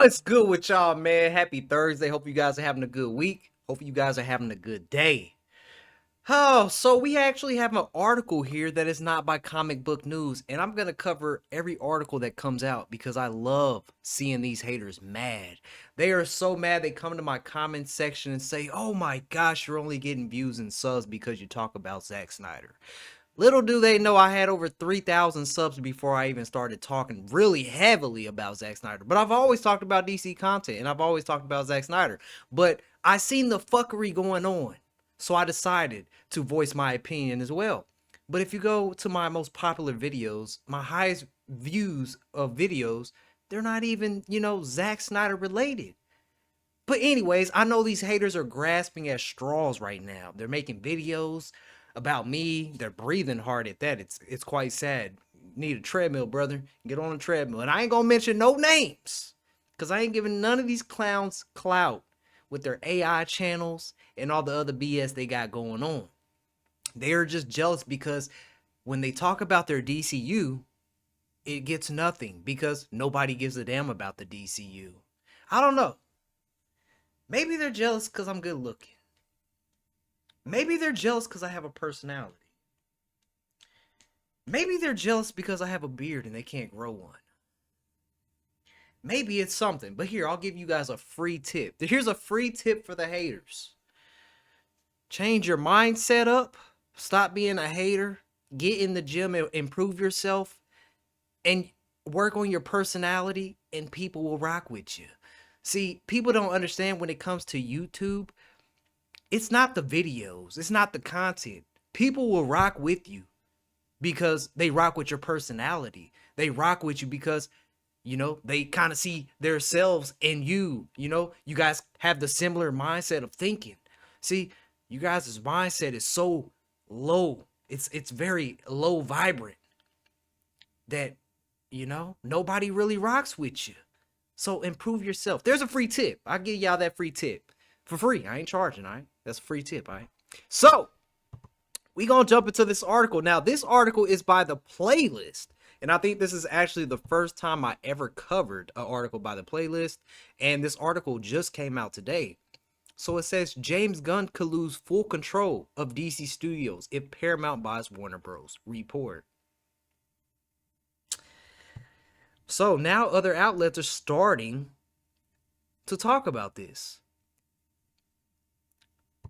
What's good with y'all, man? Happy Thursday. Hope you guys are having a good week. Hope you guys are having a good day. Oh, so we actually have an article here that is not by Comic Book News, and I'm gonna cover every article that comes out because I love seeing these haters mad. They are so mad they come to my comment section and say, "Oh my gosh, you're only getting views and subs because you talk about Zack Snyder." Little do they know I had over 3,000 subs before I even started talking really heavily about Zack Snyder. But I've always talked about DC content and I've always talked about Zack Snyder. But I seen the fuckery going on. So I decided to voice my opinion as well. But if you go to my most popular videos, my highest views of videos, they're not even, Zack Snyder related. But anyways, I know these haters are grasping at straws right now. They're making videos about me. They're breathing hard at that. It's quite sad. Need a treadmill, brother. Get on a treadmill. And I ain't gonna mention no names. Cause I ain't giving none of these clowns clout with their AI channels and all the other BS they got going on. They are just jealous because when they talk about their DCU, it gets nothing because nobody gives a damn about the DCU. I don't know. Maybe they're jealous because I'm good looking. Maybe they're jealous because I have a personality. Maybe they're jealous because I have a beard and they can't grow one. Maybe it's something. But here, I'll give you guys a free tip. Here's a free tip for the haters. Change your mindset up. Stop being a hater. Get in the gym and improve yourself. And work on your personality and people will rock with you. See, people don't understand when it comes to YouTube, it's not the videos, it's not the content. People will rock with you because they rock with your personality. They rock with you because, they kind of see themselves in you. You guys have the similar mindset of thinking. See, you guys' mindset is so low. It's very low vibrant that, nobody really rocks with you. So improve yourself. There's a free tip. I'll give y'all that free tip for free. I ain't charging, all right? That's a free tip, all right? So we gonna jump into this article. Now, this article is by the playlist. And I think this is actually the first time I ever covered an article by the playlist. And this article just came out today. So it says James Gunn could lose full control of DC Studios if Paramount buys Warner Bros. Report. So now other outlets are starting to talk about this.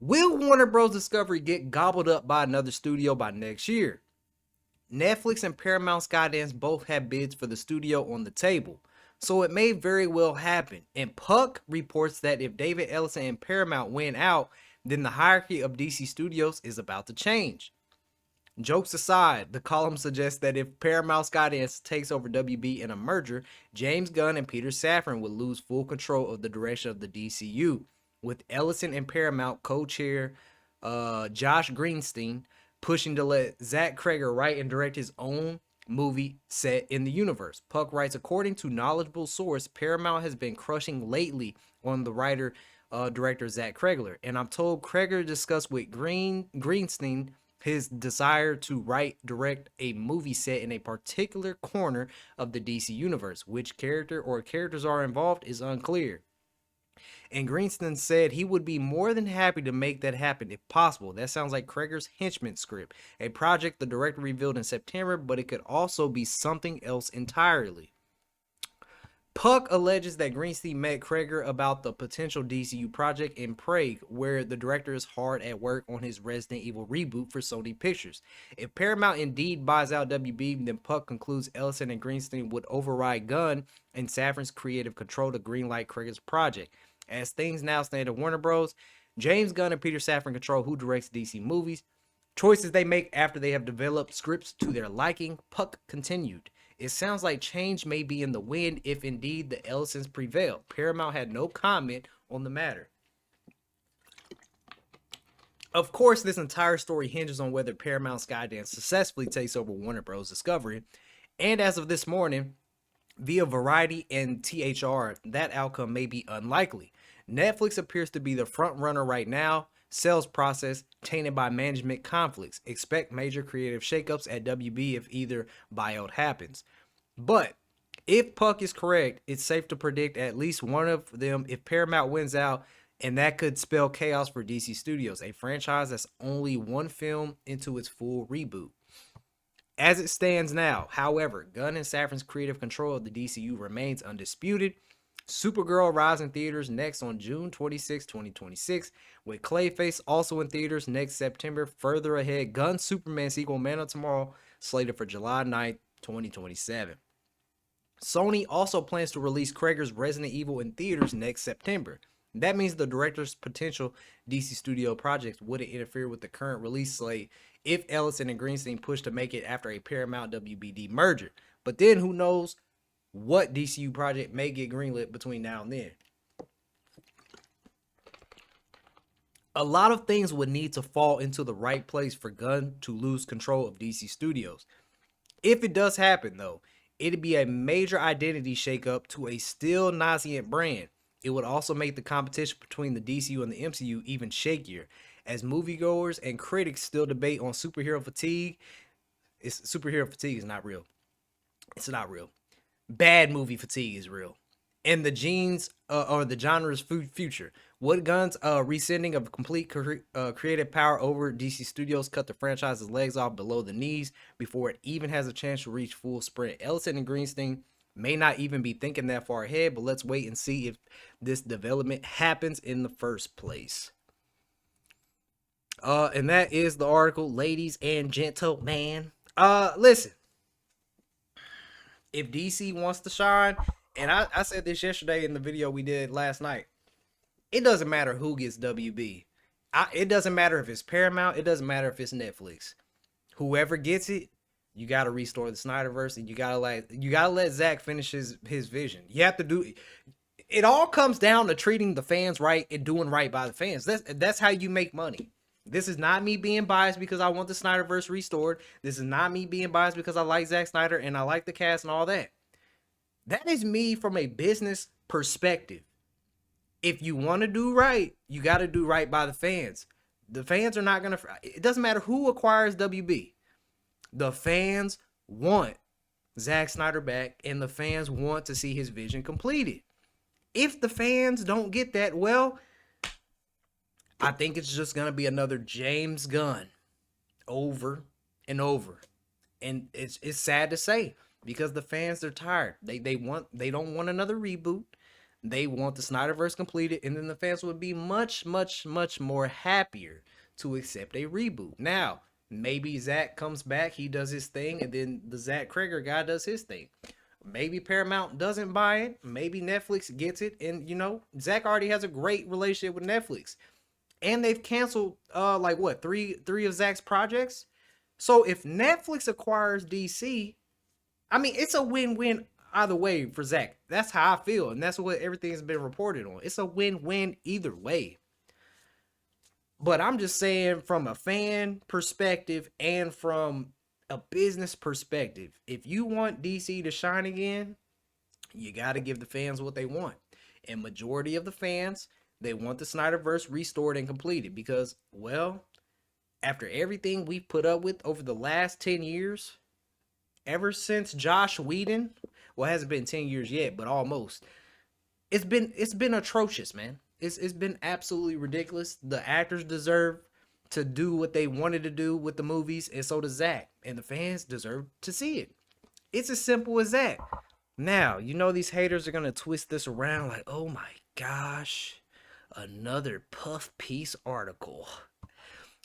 Will Warner Bros. Discovery get gobbled up by another studio by next year? Netflix and Paramount Skydance both have bids for the studio on the table, so it may very well happen. And Puck reports that if David Ellison and Paramount win out, then the hierarchy of DC Studios is about to change. Jokes aside, the column suggests that if Paramount Skydance takes over WB in a merger, James Gunn and Peter Safran would lose full control of the direction of the DCU, with Ellison and Paramount co-chair Josh Greenstein pushing to let Zach Cregger write and direct his own movie set in the universe. Puck writes, according to knowledgeable source, Paramount has been crushing lately on the writer director Zach Cregger, and I'm told Cregger discussed with Greenstein his desire to write direct a movie set in a particular corner of the DC universe. Which character or characters are involved is unclear. And Greenstein said he would be more than happy to make that happen if possible. That sounds like Cregger's henchman script, a project the director revealed in September, but it could also be something else entirely. Puck alleges that Greenstein met Cregger about the potential DCU project in Prague, where the director is hard at work on his Resident Evil reboot for Sony Pictures. If Paramount indeed buys out WB, then Puck concludes Ellison and Greenstein would override Gunn and Safran's creative control to greenlight Cregger's project. As things now stand at Warner Bros., James Gunn and Peter Safran control who directs DC movies. Choices they make after they have developed scripts to their liking. Puck continued. It sounds like change may be in the wind if indeed the Ellisons prevail. Paramount had no comment on the matter. Of course, this entire story hinges on whether Paramount Skydance successfully takes over Warner Bros. Discovery. And as of this morning, via Variety and THR, that outcome may be unlikely. Netflix appears to be the front runner right now. Sales process tainted by management conflicts. Expect major creative shakeups at WB if either buyout happens. But If Puck is correct, it's safe to predict at least one of them if Paramount wins out, and that could spell chaos for DC Studios, a franchise that's only one film into its full reboot. As it stands now, however, Gunn and Safran's creative control of the DCU remains undisputed. Supergirl arrives in theaters next on June 26, 2026, with Clayface also in theaters next September. Further ahead, Gunn's Superman sequel Man of Tomorrow slated for July 9th, 2027. Sony also plans to release Krager's Resident Evil in theaters next September. That means the director's potential DC Studio projects wouldn't interfere with the current release slate if Ellison and Greenstein push to make it after a Paramount WBD merger. But then who knows what DCU project may get greenlit between now and then. A lot of things would need to fall into the right place for Gunn to lose control of DC Studios. If it does happen, though, it'd be a major identity shakeup to a still nascent brand. It would also make the competition between the DCU and the MCU even shakier, as moviegoers and critics still debate on superhero fatigue. Superhero fatigue is not real. It's not real. Bad movie fatigue is real. And the genes or the genre's future. Would Gunn's rescinding of complete creative power over DC Studios cut the franchise's legs off below the knees before it even has a chance to reach full sprint? Ellison and Greenstein may not even be thinking that far ahead, but let's wait and see if this development happens in the first place. And that is the article, ladies and gentlemen. Listen, if DC wants to shine, and I said this yesterday in the video we did last night, it doesn't matter who gets WB. It doesn't matter if it's Paramount. It doesn't matter if it's Netflix. Whoever gets it, you got to restore the Snyderverse, and you gotta let Zack finish his vision. You have to do. It all comes down to treating the fans right and doing right by the fans. That's how you make money. This is not me being biased because I want the Snyderverse restored. This is not me being biased because I like Zack Snyder and I like the cast and all that. That is me from a business perspective. If you want to do right, you got to do right by the fans. The fans are not going to... It doesn't matter who acquires WB. The fans want Zack Snyder back, and the fans want to see his vision completed. If the fans don't get that, well, I think it's just going to be another James Gunn over and over. And it's sad to say, because the fans are tired. They don't want another reboot. They want the Snyderverse completed, and then the fans would be much, much, much more happier to accept a reboot. Now, maybe Zack comes back, he does his thing, and then the Zack Krager guy does his thing. Maybe Paramount doesn't buy it. Maybe Netflix gets it. And, Zack already has a great relationship with Netflix. And they've canceled, three of Zack's projects? So if Netflix acquires DC, I mean, it's a win-win either way for Zack. That's how I feel, and that's what everything's been reported on. It's a win-win either way. But I'm just saying, from a fan perspective and from a business perspective, if you want DC to shine again, you got to give the fans what they want. And majority of the fans, they want the Snyderverse restored and completed because, well, after everything we've put up with over the last 10 years, ever since Joss Whedon, well, it hasn't been 10 years yet, but almost. It's been atrocious, man. It's been absolutely ridiculous. The actors deserve to do what they wanted to do with the movies, and so does Zack. And the fans deserve to see it. It's as simple as that. Now, these haters are gonna twist this around like, oh my gosh, another puff piece article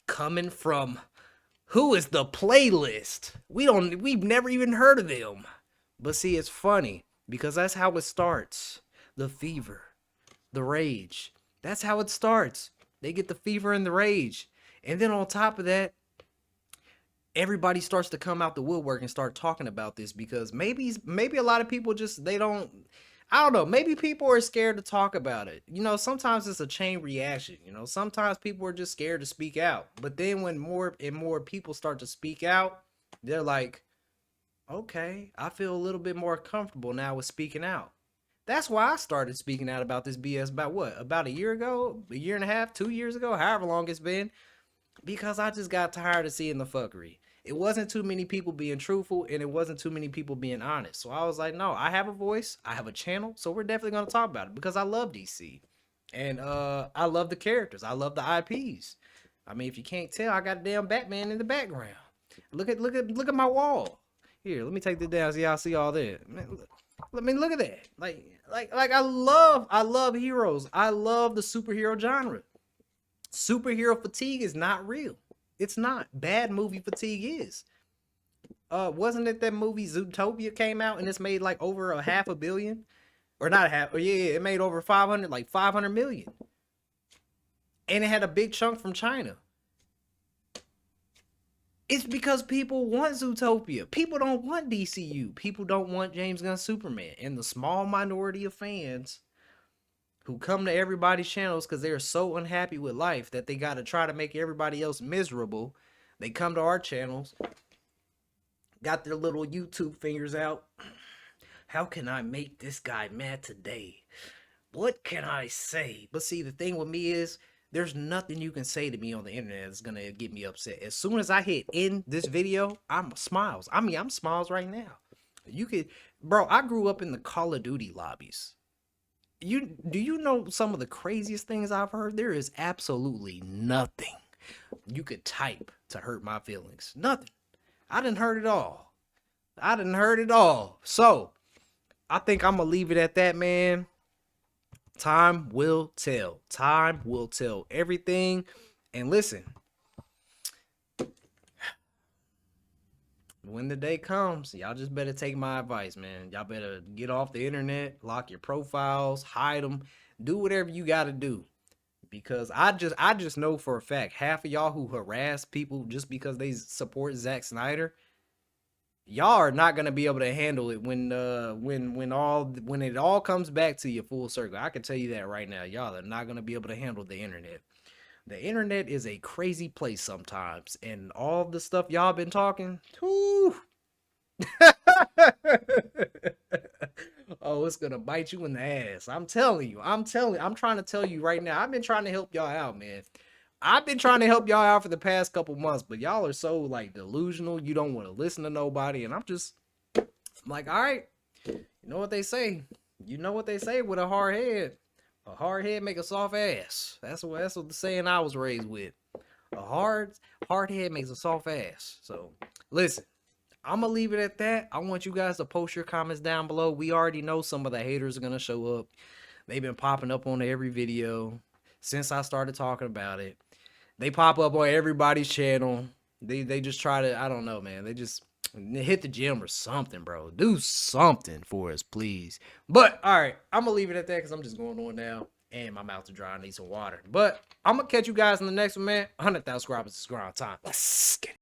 coming from who is the playlist? We've never even heard of them. But see, it's funny because that's how it starts. The fever, the rage. That's how it starts. They get the fever and the rage. And then on top of that, everybody starts to come out the woodwork and start talking about this because maybe a lot of people I don't know, maybe people are scared to talk about it. Sometimes it's a chain reaction. Sometimes people are just scared to speak out. But then when more and more people start to speak out, they're like, okay, I feel a little bit more comfortable now with speaking out. That's why I started speaking out about this BS about a year ago, a year and a half, 2 years ago, however long it's been, because I just got tired of seeing the fuckery. It wasn't too many people being truthful, and it wasn't too many people being honest. So I was like, no, I have a voice, I have a channel, so we're definitely gonna talk about it because I love DC. And I love the characters. I love the IPs. I mean, if you can't tell, I got a damn Batman in the background. Look at my wall. Here, let me take this down so y'all see all that. Man, look at that. Like I love heroes. I love the superhero genre. Superhero fatigue is not real. It's not. Bad movie fatigue is. Wasn't it that movie Zootopia came out and it's made like over a half a billion? Or not a half, or yeah, it made over 500, like 500 million. And it had a big chunk from China. It's because people want Zootopia. People don't want DCU. People don't want James Gunn Superman. And the small minority of fans who come to everybody's channels because they're so unhappy with life that they got to try to make everybody else miserable. They come to our channels, got their little YouTube fingers out. How can I make this guy mad today? What can I say? But see, the thing with me is, there's nothing you can say to me on the internet that's gonna get me upset. As soon as I hit end this video, I'm smiles. I mean, I'm smiles right now. You could, bro, I grew up in the Call of Duty lobbies. Do you know some of the craziest things I've heard? There is absolutely nothing you could type to hurt my feelings. Nothing. I done heard it all. I done heard it all. So, I think I'm gonna leave it at that, man. Time will tell. Time will tell everything. And listen, when the day comes, y'all just better take my advice, man. Y'all better get off the internet, lock your profiles, hide them, do whatever you got to do. Because I just know for a fact, half of y'all who harass people just because they support Zack Snyder, y'all are not gonna be able to handle it when it all comes back to you full circle. I can tell you that right now. Y'all are not gonna be able to handle the internet. The internet is a crazy place sometimes, and all the stuff y'all been talking, whoo. Oh, it's gonna bite you in the ass. I'm telling you. I'm trying to tell you right now. I've been trying to help y'all out, man. I've been trying to help y'all out for the past couple months, but y'all are so like delusional. You don't want to listen to nobody, and I'm like, all right. You know what they say? You know what they say with a hard head. A hard head make a soft ass. That's what the saying I was raised with. A hard head makes a soft ass. So listen, I'm gonna leave it at that. I want you guys to post your comments down below. We already know some of the haters are gonna show up. They've been popping up on every video since I started talking about it. They pop up on everybody's channel. They just try to, I don't know, man. They just hit the gym or something, bro. Do something for us, please. But, all right, I'm going to leave it at that because I'm just going on now. And my mouth is dry. I need some water. But I'm going to catch you guys in the next one, man. 100,000 subscribers is grind time. Let's get it.